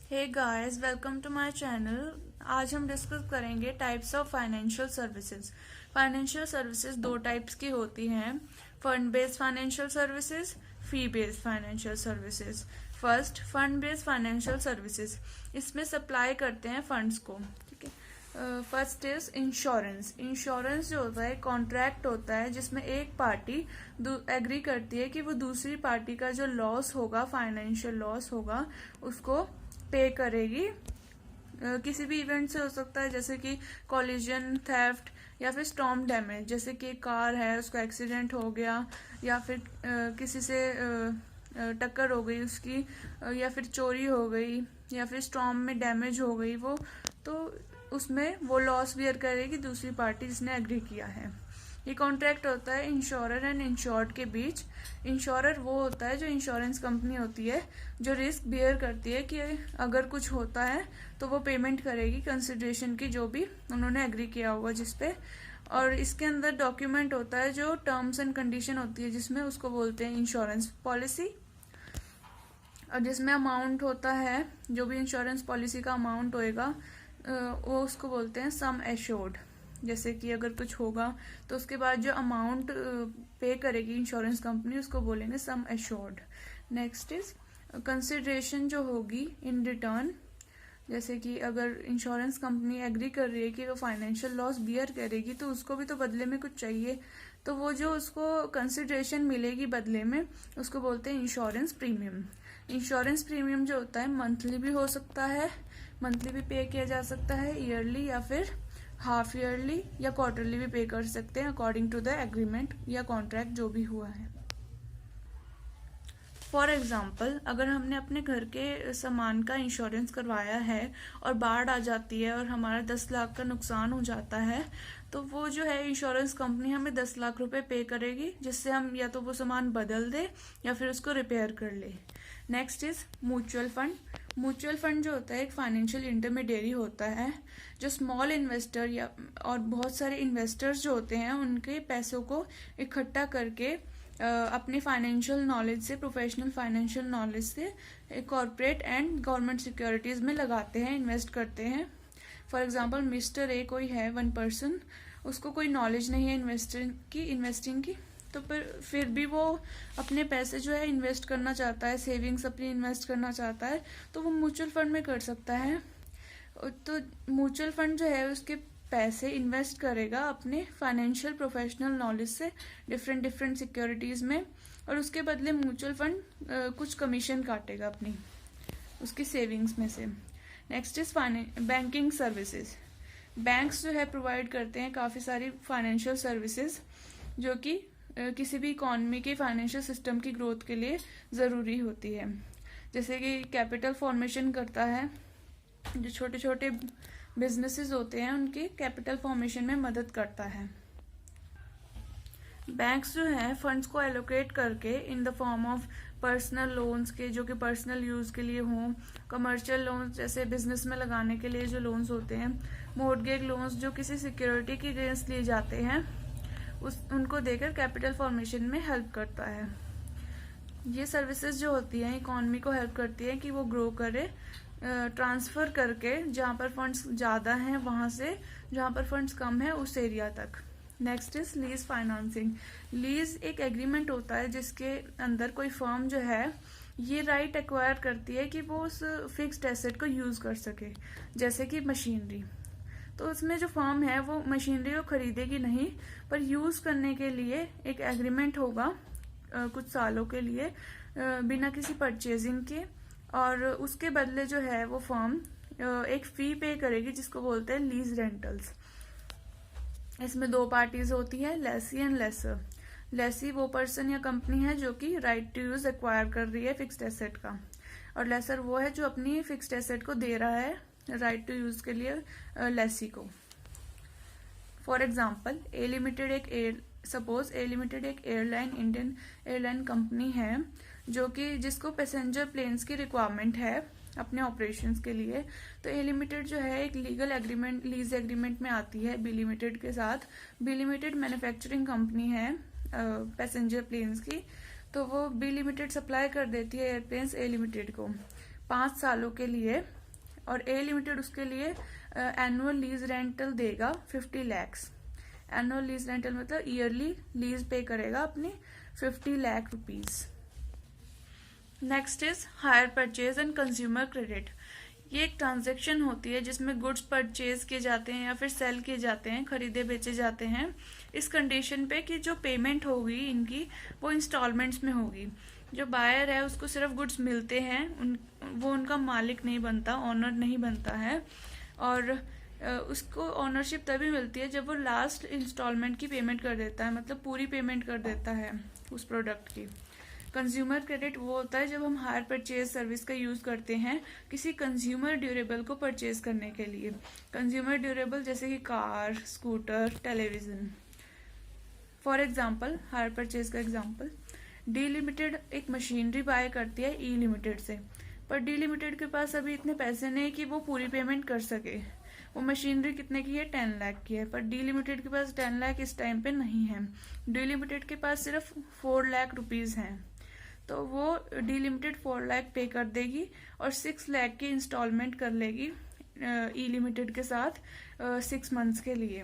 Hey guys, welcome to my channel. आज हम discuss करेंगे types of financial services. Financial services दो types की होती हैं, fund based financial services, fee based financial services. First, fund based financial services, इसमें supply करते हैं फंड्स को। ठीक है। First is insurance. इंश्योरेंस जो होता है कॉन्ट्रैक्ट होता है जिसमें एक पार्टी एग्री करती है कि वो दूसरी पार्टी का जो लॉस होगा, फाइनेंशियल लॉस होगा, उसको पे करेगी। किसी भी इवेंट से हो सकता है, जैसे कि कॉलिजन, थेफ्ट या फिर स्टॉर्म डैमेज, जैसे कि कार है उसका एक्सीडेंट हो गया या फिर किसी से टक्कर हो गई उसकी, या फिर चोरी हो गई या फिर स्टॉर्म में डैमेज हो गई वो, तो उसमें वो लॉस बियर करेगी दूसरी पार्टी जिसने एग्री किया है। ये कॉन्ट्रैक्ट होता है इंश्योरर एंड इंश्योर्ड के बीच। इंश्योरर वो होता है जो इंश्योरेंस कंपनी होती है जो रिस्क बियर करती है कि अगर कुछ होता है तो वो पेमेंट करेगी कंसिडरेशन की, जो भी उन्होंने एग्री किया होगा जिसपे। और इसके अंदर डॉक्यूमेंट होता है जो टर्म्स एंड कंडीशन होती है, जिसमें उसको बोलते हैं इंश्योरेंस पॉलिसी। और जिसमें अमाउंट होता है, जो भी इंश्योरेंस पॉलिसी का अमाउंट होएगा वो उसको बोलते हैं सम एश्योर्ड। जैसे कि अगर कुछ होगा तो उसके बाद जो अमाउंट पे करेगी इंश्योरेंस कंपनी उसको बोलेंगे sum assured. Next is consideration जो होगी इन रिटर्न। जैसे कि अगर इंश्योरेंस कंपनी एग्री कर रही है कि वो फाइनेंशियल लॉस बियर करेगी तो उसको भी तो बदले में कुछ चाहिए, तो वो जो उसको कंसिडरेशन मिलेगी बदले में उसको बोलते हैं इंश्योरेंस प्रीमियम। इंश्योरेंस प्रीमियम जो होता है मंथली भी हो सकता है, मंथली भी पे किया जा सकता है, ईयरली या फिर हाफ ईयरली या क्वार्टरली भी पे कर सकते हैं अकॉर्डिंग टू द एग्रीमेंट या कॉन्ट्रैक्ट जो भी हुआ है। फॉर एग्जाम्पल, अगर हमने अपने घर के सामान का इंश्योरेंस करवाया है और बाढ़ आ जाती है और हमारा 10 लाख का नुकसान हो जाता है, तो वो जो है इंश्योरेंस कंपनी हमें 10 लाख रुपए पे करेगी, जिससे हम या तो वो सामान बदल दे या फिर उसको रिपेयर कर ले। Next is mutual fund. Mutual fund जो होता है एक फाइनेंशियल इंटरमीडियरी होता है जो स्मॉल इन्वेस्टर या और बहुत सारे इन्वेस्टर्स जो होते हैं उनके पैसों को इकट्ठा करके अपनी फाइनेंशियल नॉलेज से, प्रोफेशनल फाइनेंशियल नॉलेज से कॉर्पोरेट एंड गवर्नमेंट सिक्योरिटीज में लगाते हैं, इन्वेस्ट करते हैं। फॉर एग्जांपल, मिस्टर ए कोई है, वन पर्सन, उसको कोई नॉलेज नहीं है इन्वेस्टिंग की, तो फिर भी वो अपने पैसे जो है इन्वेस्ट करना चाहता है, सेविंग्स अपनी इन्वेस्ट करना चाहता है, तो वो म्यूचुअल फंड में कर सकता है। तो म्यूचुअल फंड जो है उसके पैसे इन्वेस्ट करेगा अपने फाइनेंशियल प्रोफेशनल नॉलेज से डिफरेंट सिक्योरिटीज में, और उसके बदले म्यूचुअल फंड कुछ कमीशन काटेगा अपनी उसकी सेविंग्स में से। Next is banking services. Banks जो है प्रोवाइड करते हैं काफ़ी सारी फाइनेंशियल सर्विसेज जो कि किसी भी इकॉनमी के फाइनेंशियल सिस्टम की ग्रोथ के लिए ज़रूरी होती है। जैसे कि कैपिटल फॉर्मेशन करता है, जो छोटे छोटे बिजनेसेस होते हैं उनके कैपिटल फॉर्मेशन में मदद करता है। बैंक्स जो है फंड्स को एलोकेट करके in the form of personal loans के, जो कि पर्सनल यूज के लिए हों, कमर्शियल लोन्स जैसे बिजनेस में लगाने के लिए जो लोन्स होते हैं, मॉर्गेज लोन्स जो किसी सिक्योरिटी के अगेंस्ट लिए जाते हैं, उनको देकर कैपिटल फॉर्मेशन में हेल्प करता है। ये सर्विसेज जो होती हैं इकॉनमी को हेल्प करती है कि वो ग्रो करे, ट्रांसफर करके जहाँ पर फंड्स ज़्यादा हैं वहाँ से जहाँ पर फंड्स कम है उस एरिया तक। Next is lease financing. Lease एक एग्रीमेंट होता है जिसके अंदर कोई फर्म जो है ये राइट एक्वायर करती है कि वो उस फिक्स्ड एसेट को यूज कर सके, जैसे कि मशीनरी। तो उसमें जो फर्म है वो मशीनरी को खरीदेगी नहीं, पर यूज करने के लिए एक एग्रीमेंट होगा कुछ सालों के लिए बिना किसी परचेजिंग के, और उसके बदले जो है वो फर्म एक फी पे करेगी जिसको बोलते हैं लीज रेंटल्स। इसमें दो पार्टीज होती है, लेसी एंड लेसर। लेसी वो पर्सन या कंपनी है जो कि राइट टू यूज एक्वायर कर रही है फिक्स्ड एसेट का, और लेसर वो है जो अपनी फिक्स्ड एसेट को दे रहा है राइट टू यूज के लिए लेसी को। फॉर एग्जाम्पल, ए लिमिटेड एक एयरलाइन, इंडियन एयरलाइन कंपनी है जो कि जिसको पैसेंजर प्लेन्स की रिक्वायरमेंट है अपने ऑपरेशंस के लिए। तो ए लिमिटेड जो है एक लीगल एग्रीमेंट, लीज एग्रीमेंट में आती है बी लिमिटेड के साथ। बी लिमिटेड मैन्युफैक्चरिंग कंपनी है पैसेंजर प्लेन्स की, तो वो बी लिमिटेड सप्लाई कर देती है एयरप्लेन्स ए लिमिटेड को। 5 सालों के लिए, और ए लिमिटेड उसके लिए एनुअल लीज रेंटल देगा 50 lakhs। एनुअल लीज रेंटल मतलब ईयरली लीज पे करेगा अपनी 50 lakh rupees. Next is hire purchase and consumer credit. ये एक ट्रांजैक्शन होती है जिसमें गुड्स परचेज किए जाते हैं या फिर सेल किए जाते हैं, खरीदे बेचे जाते हैं, इस कंडीशन पे कि जो पेमेंट होगी इनकी वो इंस्टॉलमेंट्स में होगी। जो बायर है उसको सिर्फ गुड्स मिलते हैं, वो उनका मालिक नहीं बनता, ऑनर नहीं बनता है, और उसको ऑनरशिप तभी मिलती है जब वो लास्ट इंस्टॉलमेंट की पेमेंट कर देता है, मतलब पूरी पेमेंट कर देता है उस प्रोडक्ट की। कंज्यूमर क्रेडिट वो होता है जब हम हायर परचेज सर्विस का यूज करते हैं किसी कंज्यूमर ड्यूरेबल को परचेज करने के लिए। कंज्यूमर ड्यूरेबल जैसे कि car, scooter, television. For example, hire purchase का एग्जाम्पल, डी लिमिटेड एक मशीनरी बाय करती है ई लिमिटेड से, पर डी लिमिटेड के पास अभी इतने पैसे नहीं कि वो पूरी पेमेंट कर सके। वो मशीनरी कितने की है? 10 लाख की है, पर डी लिमिटेड के पास 10 लाख इस टाइम पे नहीं है। डी लिमिटेड के पास सिर्फ 4 लाख रुपीज हैं, तो वो डी लिमिटेड 4 लाख पे कर देगी और 6 लाख की इंस्टॉलमेंट कर लेगी ई लिमिटेड के साथ 6 मंथ्स के लिए।